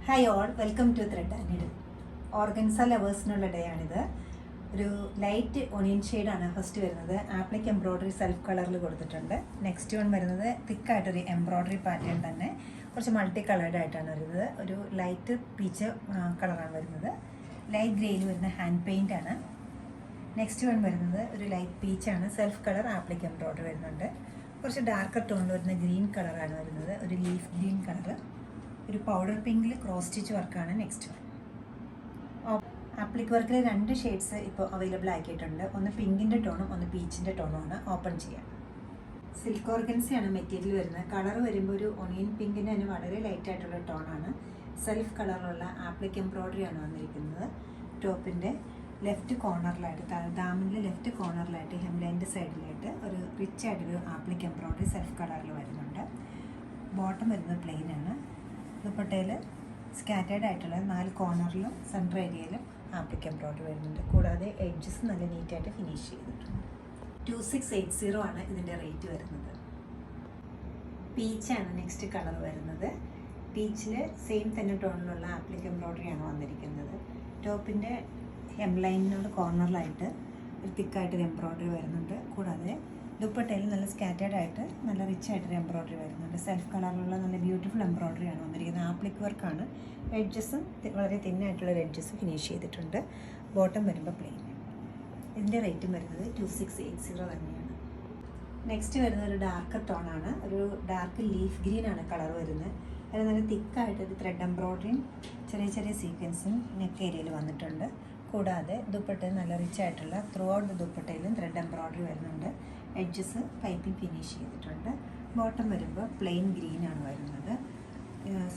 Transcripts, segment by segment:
Hi all, welcome to thread and needle. Organza ലവേഴ്സിനുള്ള day ആണിത്. ഒരു ലൈറ്റ് ഒണിയൻ ഷെയ്ഡാണ് ഫസ്റ്റ് വരുന്നത്. ആപ്ലിക് എംബ്രോയ്ഡറി സെൽഫ് കളറിൽ കൊടുത്തിട്ടുണ്ട്. നെക്സ്റ്റ് വൺ വരുന്നത് തിക്കായിട്ടൊരു എംബ്രോയ്ഡറി പാറ്റേൺ തന്നെ, കുറച്ച് മൾട്ടി കളേർഡ് ആയിട്ടാണ് വരുന്നത്. ഒരു ലൈറ്റ് പീച്ച് കളറാണ് വരുന്നത്. ലൈറ്റ് ഗ്രേയിൽ വരുന്ന ഹാൻഡ് പെയിൻ്റ് ആണ്. നെക്സ്റ്റ് വൺ വരുന്നത് ഒരു ലൈറ്റ് പീച്ചാണ്, സെൽഫ് കളർ ആപ്ലിക് എംബ്രോയ്ഡറി വരുന്നുണ്ട്. കുറച്ച് ഡാർക്കർ ടോണിൽ വരുന്ന ഗ്രീൻ കളറാണ് വരുന്നത്, ഒരു ലീഫ് ഗ്രീൻ കളറ്. ഒരു പൗഡർ പിങ്കിൽ ക്രോസ് സ്റ്റിച്ച് വർക്കാണ് നെക്സ്റ്റ് വൺ. ആപ്ലിക് വർക്കിൽ രണ്ട് ഷെയ്ഡ്സ് ഇപ്പോൾ അവൈലബിൾ ആക്കിയിട്ടുണ്ട്. ഒന്ന് പിങ്കിൻ്റെ ടോണും ഒന്ന് പീച്ചിൻ്റെ ടോണുമാണ്. ഓപ്പൺ ചെയ്യാം. സിൽക്ക് ഓർഗൻസിയാണ് മെറ്റീരിയൽ വരുന്നത്. കളർ വരുമ്പോൾ ഒരു ഒണിയൻ പിങ്കിൻ്റെ തന്നെ വളരെ ലൈറ്റ് ആയിട്ടുള്ള ടോണാണ്. സെൽഫ് കളറിലുള്ള ആപ്ലിക് എംബ്രോയ്ഡറി ആണ് വന്നിരിക്കുന്നത്. ടോപ്പിൻ്റെ ലെഫ്റ്റ് കോർണറിലായിട്ട്, ദാമിൻ്റെ ലെഫ്റ്റ് കോർണറിലായിട്ട് ഹെംലൈൻ്റെ സൈഡിലായിട്ട് ഒരു റിച്ച് ആയിട്ടൊരു ആപ്ലിക് എംബ്രോയ്ഡറി സെൽഫ് കളറിൽ വരുന്നുണ്ട്. ബോട്ടം വരുന്നത് പ്ലെയിൻ ആണ്. ദുപ്പട്ടയിൽ സ്കാറ്റേർഡ് ആയിട്ടുള്ള 4 കോർണറിലും സെൻറ്റർ ഏരിയയിലും ആപ്ലിക് എംബ്രോയ്ഡറി വരുന്നുണ്ട്. കൂടാതെ എഡ്ജസ് നല്ല നീറ്റായിട്ട് ഫിനിഷ് ചെയ്തിട്ടുണ്ട്. 2680 ആണ് ഇതിൻ്റെ റേറ്റ് വരുന്നത്. പീച്ചാണ് നെക്സ്റ്റ് കളർ വരുന്നത്. പീച്ചിൽ സെയിം തന്നെ ടോണിലുള്ള ആപ്ലിക് എംബ്രോയ്ഡറി ആണ് വന്നിരിക്കുന്നത്. ടോപ്പിൻ്റെ ഹെംലൈനിനോട് കോർണറിലായിട്ട് ഒരു തിക്കായിട്ടൊരു എംബ്രോയ്ഡറി വരുന്നുണ്ട്. കൂടാതെ ദുപ്പട്ടയിൽ നല്ല സ്കാറ്റേർഡ് ആയിട്ട് നല്ല റിച്ച് ആയിട്ടൊരു എംബ്രോയ്ഡറി വരുന്നുണ്ട്. സെൽഫ് കളറിലുള്ള നല്ല ബ്യൂട്ടിഫുൾ എംബ്രോയ്ഡറി ആണ് വന്നിരിക്കുന്നത്. ആപ്ലിക് വർക്കാണ്. എഡ്ജസും വളരെ തിന്നായിട്ടുള്ളൊരു എഡ്ജസ് ഫിനിഷ് ചെയ്തിട്ടുണ്ട്. ബോട്ടം വരുമ്പോൾ പ്ലെയിൻ. ഇതിൻ്റെ റേറ്റും വരുന്നത് 2680 തന്നെയാണ്. നെക്സ്റ്റ് വരുന്നത് ഒരു ഡാർക്കർ ടോണാണ്. ഒരു ഡാർക്ക് ലീഫ് ഗ്രീൻ ആണ് കളർ വരുന്നത്. അത് നല്ല തിക്കായിട്ടൊരു ത്രെഡ് എംബ്രോയ്ഡറിയും ചെറിയ ചെറിയ സീക്വൻസും നെക്ക് ഏരിയയിൽ വന്നിട്ടുണ്ട്. കൂടാതെ ദുപ്പട്ടയിൽ നല്ല റിച്ച് ആയിട്ടുള്ള ത്രൂ ഔട്ട് ദുപ്പട്ടയിലും ത്രെഡ് എംബ്രോയ്ഡറി വരുന്നുണ്ട്. എഡ്ജസ് പൈപ്പിംഗ് ഫിനിഷ് ചെയ്തിട്ടുണ്ട്. ബോട്ടം വരുമ്പോൾ പ്ലെയിൻ ഗ്രീൻ ആണ് വരുന്നത്.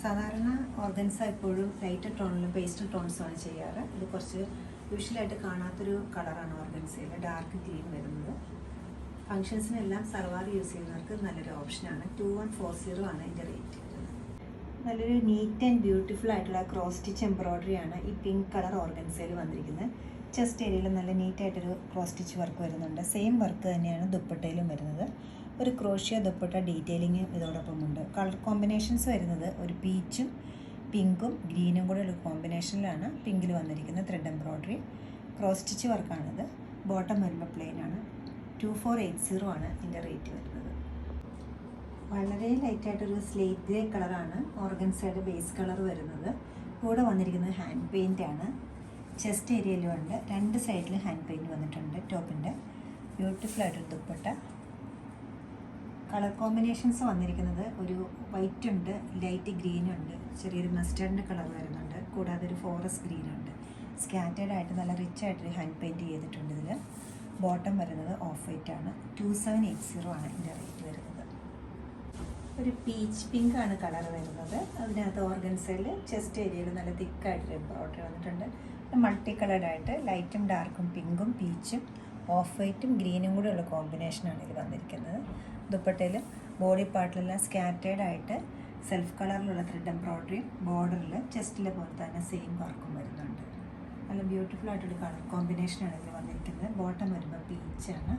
സാധാരണ ഓർഗൻസ എപ്പോഴും ലൈറ്റ് ടോണിലും പേസ്റ്റൽ ടോൺസുമാണ് ചെയ്യാറ്. ഇത് കുറച്ച് യൂഷ്വലായിട്ട് കാണാത്തൊരു കളറാണ് ഓർഗൻസയിൽ, ഡാർക്ക് ഗ്രീൻ വരുന്നത്. ഫങ്ഷൻസിനെല്ലാം സൽവാർ യൂസ് ചെയ്യുന്നവർക്ക് നല്ലൊരു ഓപ്ഷനാണ്. 2140 ആണ് ഇതിൻ്റെ റേറ്റ്. നല്ലൊരു നീറ്റ് ആൻഡ് ബ്യൂട്ടിഫുൾ ആയിട്ടുള്ള ക്രോസ് സ്റ്റിച്ച് എംബ്രോയ്ഡറി ആണ് ഈ പിങ്ക് കളർ ഓർഗൻസയിൽ വന്നിരിക്കുന്നത്. ചെസ്റ്റ് ഏരിയയിൽ നല്ല നീറ്റായിട്ടൊരു ക്രോസ് സ്റ്റിച്ച് വർക്ക് വരുന്നുണ്ട്. സെയിം വർക്ക് തന്നെയാണ് ദുപ്പട്ടയിലും വരുന്നത്. ഒരു ക്രോഷ്യ ദുപ്പട്ട ഡീറ്റെയിലിംഗ് ഇതോടൊപ്പമുണ്ട്. കളർ കോമ്പിനേഷൻസ് വരുന്നത് ഒരു പീച്ചും പിങ്കും ഗ്രീനും കൂടെ ഒരു കോമ്പിനേഷനിലാണ് പിങ്കിൽ വന്നിരിക്കുന്നത്. ത്രെഡ് എംബ്രോയ്ഡറി ക്രോസ് സ്റ്റിച്ച് വർക്കാണിത്. ബോട്ടം വരുമ്പോൾ പ്ലെയിൻ ആണ്. 2480 ആണ് ഇതിൻ്റെ റേറ്റ് വരുന്നത്. വളരെ ലൈറ്റായിട്ടൊരു സ്ലേറ്റ് ഗ്രേ കളറാണ് ഓർഗൻസയുടെ ബേസ് കളർ വരുന്നത്. കൂടെ വന്നിരിക്കുന്നത് ഹാൻഡ് പെയിൻ്റ് ആണ്. ചെസ്റ്റ് ഏരിയയിലും ഉണ്ട്. രണ്ട് സൈഡിലും ഹാൻഡ് പെയിൻറ്റ് വന്നിട്ടുണ്ട്. ടോപ്പിൻ്റെ ബ്യൂട്ടിഫുൾ ആയിട്ടൊരു ദുപ്പട്ട. കളർ കോമ്പിനേഷൻസ് വന്നിരിക്കുന്നത് ഒരു വൈറ്റ് ഉണ്ട്, ലൈറ്റ് ഗ്രീൻ ഉണ്ട്, ചെറിയൊരു മസ്റ്റേർഡിൻ്റെ കളർ വരുന്നുണ്ട്. കൂടാതെ ഒരു ഫോറസ്റ്റ് ഗ്രീൻ ഉണ്ട്. സ്കാറ്റേർഡ് ആയിട്ട് നല്ല റിച്ച് ആയിട്ടൊരു ഹാൻഡ് പെയിൻറ്റ് ചെയ്തിട്ടുണ്ട് ഇതിൽ. ബോട്ടം വരുന്നത് ഓഫ് വൈറ്റ് ആണ്. 2780 ആണ് ഇതിൻ്റെ റേറ്റ് വരുന്നത്. ഒരു പീച്ച് പിങ്ക് ആണ് കളർ വരുന്നത്. അതിനകത്ത് ഓർഗൻസയിൽ ചെസ്റ്റ് ഏരിയയിൽ നല്ല തിക്കായിട്ടൊരു എംബ്രോയ്ഡറി വന്നിട്ടുണ്ട്. മൾട്ടി കളേർഡ് ആയിട്ട് ലൈറ്റും ഡാർക്കും പിങ്കും പീച്ചും ഓഫ് വൈറ്റും ഗ്രീനും കൂടെ ഉള്ള കോമ്പിനേഷനാണ് ഇതിൽ വന്നിരിക്കുന്നത്. ദുപ്പട്ടയിൽ ബോഡി പാർട്ടിലെല്ലാം സ്കാറ്റേർഡ് ആയിട്ട് സെൽഫ് കളറിലുള്ള ത്രെഡ് എംബ്രോയ്ഡറിയും ബോർഡറിൽ ചെസ്റ്റിലെ പോലെ തന്നെ സെയിം വർക്കും വരുന്നുണ്ട്. നല്ല ബ്യൂട്ടിഫുൾ ആയിട്ടൊരു കളർ കോമ്പിനേഷനാണ് ഇതിൽ വന്നിരിക്കുന്നത്. ബോട്ടം വരുമ്പോൾ പീച്ചാണ്.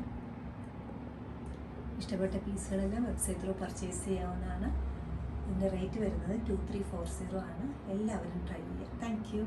ഇഷ്ടപ്പെട്ട പീസുകളെല്ലാം വെബ്സൈറ്റ് ത്രൂ പർച്ചേസ് ചെയ്യാവുന്നതാണ്. ഇതിൻ്റെ റേറ്റ് വരുന്നത് 2340 ആണ്. എല്ലാവരും ട്രൈ ചെയ്യുക. Thank you.